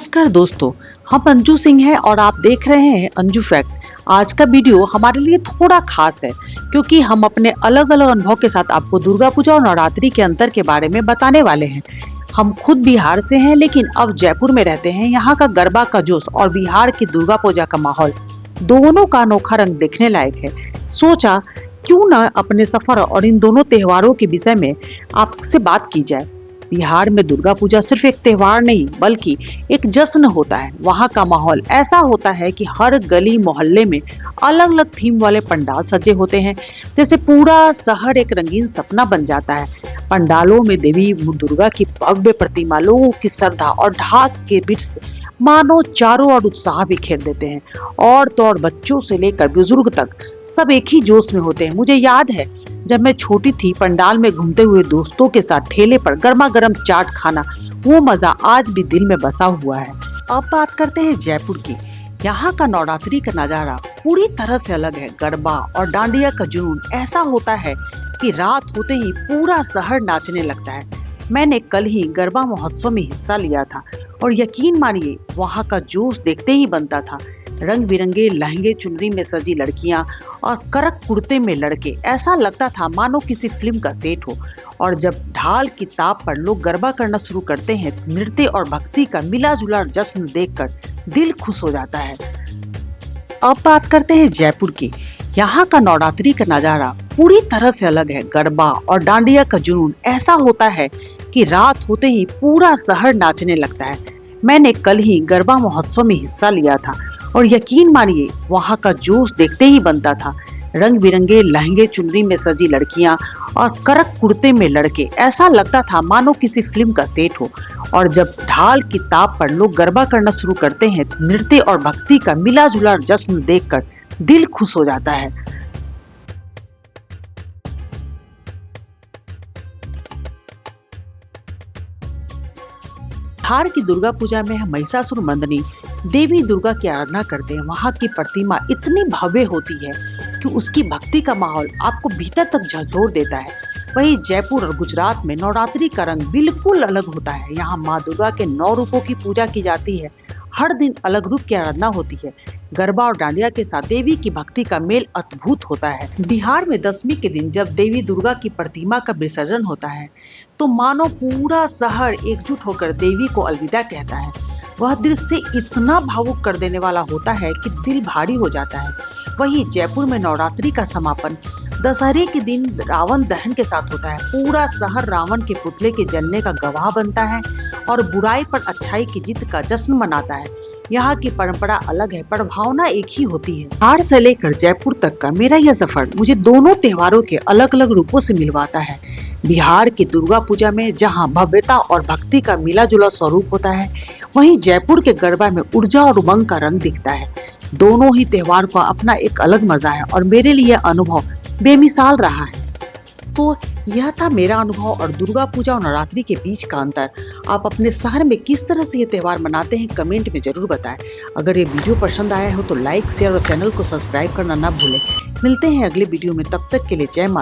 नमस्कार दोस्तों, हम अंजू सिंह हैं और आप देख रहे हैं अंजू फैक्ट। आज का वीडियो हमारे लिए थोड़ा खास है क्योंकि हम अपने अलग अलग अनुभव के साथ आपको दुर्गा पूजा और नवरात्रि के अंतर के बारे में बताने वाले हैं। हम खुद बिहार से हैं लेकिन अब जयपुर में रहते हैं। यहाँ का गरबा का जोश और बिहार की दुर्गा पूजा का माहौल दोनों का अनोखा रंग देखने लायक है। सोचा क्यों न अपने सफर और इन दोनों त्योहारों के विषय में आपसे बात की जाए। बिहार में दुर्गा पूजा सिर्फ एक त्योहार नहीं बल्कि एक जश्न होता है। वहाँ का माहौल ऐसा होता है कि हर गली मोहल्ले में अलग अलग थीम वाले पंडाल सजे होते हैं, जैसे पूरा शहर एक रंगीन सपना बन जाता है। पंडालों में देवी दुर्गा की भव्य प्रतिमा लोगों की श्रद्धा और ढाक के बीच से मानो चारों ओर उत्साह बिखेर देते हैं। और तो और बच्चों से लेकर बुजुर्ग तक सब एक ही जोश में होते हैं। मुझे याद है जब मैं छोटी थी, पंडाल में घूमते हुए दोस्तों के साथ ठेले पर गर्मा गर्म चाट खाना, वो मजा आज भी दिल में बसा हुआ है। अब बात करते हैं जयपुर की। यहाँ का नवरात्रि का नजारा पूरी तरह से अलग है। गरबा और डांडिया का जुनून ऐसा होता है कि रात होते ही पूरा शहर नाचने लगता है। मैंने कल ही गरबा महोत्सव में हिस्सा लिया था और यकीन मानिए वहाँ का जोश देखते ही बनता था। रंग बिरंगे लहंगे चुनरी में सजी लड़कियां और करक कुर्ते में लड़के, ऐसा लगता था मानो किसी फिल्म का सेट हो। और जब ढाल की ताप पर लोग गरबा करना शुरू करते हैं, नृत्य और भक्ति का मिला जुला जश्न देखकर दिल खुश हो जाता है। अब बात करते हैं जयपुर की। यहाँ का नवरात्रि का नजारा पूरी तरह से अलग है। गरबा और डांडिया का जुनून ऐसा होता है कि रात होते ही पूरा शहर नाचने लगता है। मैंने कल ही गरबा महोत्सव में हिस्सा लिया था और यकीन मानिए वहाँ का जोश देखते ही बनता था। रंग बिरंगे लहंगे चुनरी में सजी लड़कियां और करक कुर्ते में लड़के, ऐसा लगता था मानो किसी फिल्म का सेट हो। और जब ढाल की ताप पर लोग गरबा करना शुरू करते हैं, नृत्य और भक्ति का मिला जुला जश्न देखकर दिल खुश हो जाता है। बिहार की दुर्गा पूजा में हम महिषासुर मर्दिनी देवी दुर्गा की आराधना करते हैं। वहाँ की प्रतिमा इतनी भव्य होती है कि उसकी भक्ति का माहौल आपको भीतर तक झकझोर देता है। वहीं जयपुर और गुजरात में नवरात्रि का रंग बिल्कुल अलग होता है। यहाँ माँ दुर्गा के 9 रूपों की पूजा की जाती है। हर दिन अलग रूप की आराधना होती है। गरबा और डांडिया के साथ देवी की भक्ति का मेल अद्भुत होता है। बिहार में दशमी के दिन जब देवी दुर्गा की प्रतिमा का विसर्जन होता है तो मानो पूरा शहर एकजुट होकर देवी को अलविदा कहता है। वह दृश्य इतना भावुक कर देने वाला होता है कि दिल भारी हो जाता है। वहीं जयपुर में नवरात्रि का समापन दशहरे के दिन रावण दहन के साथ होता है। पूरा शहर रावण के पुतले के जलने का गवाह बनता है और बुराई पर अच्छाई की जीत का जश्न मनाता है। यहाँ की परंपरा अलग है पर भावना एक ही होती है। बिहार से लेकर जयपुर तक का मेरा यह सफर मुझे दोनों त्योहारों के अलग अलग रूपों से मिलवाता है। बिहार की दुर्गा पूजा में जहाँ भव्यता और भक्ति का मिला जुला स्वरूप होता है, वहीं जयपुर के गरबा में ऊर्जा और उमंग का रंग दिखता है। दोनों ही त्योहार का अपना एक अलग मजा है और मेरे लिए अनुभव बेमिसाल रहा है। तो यह था मेरा अनुभव और दुर्गा पूजा और नवरात्रि के बीच का अंतर। आप अपने शहर में किस तरह से ये त्योहार मनाते हैं कमेंट में जरूर बताएं। अगर ये वीडियो पसंद आया हो तो लाइक शेयर और चैनल को सब्सक्राइब करना ना भूलें। मिलते हैं अगले वीडियो में, तब तक के लिए जय माता।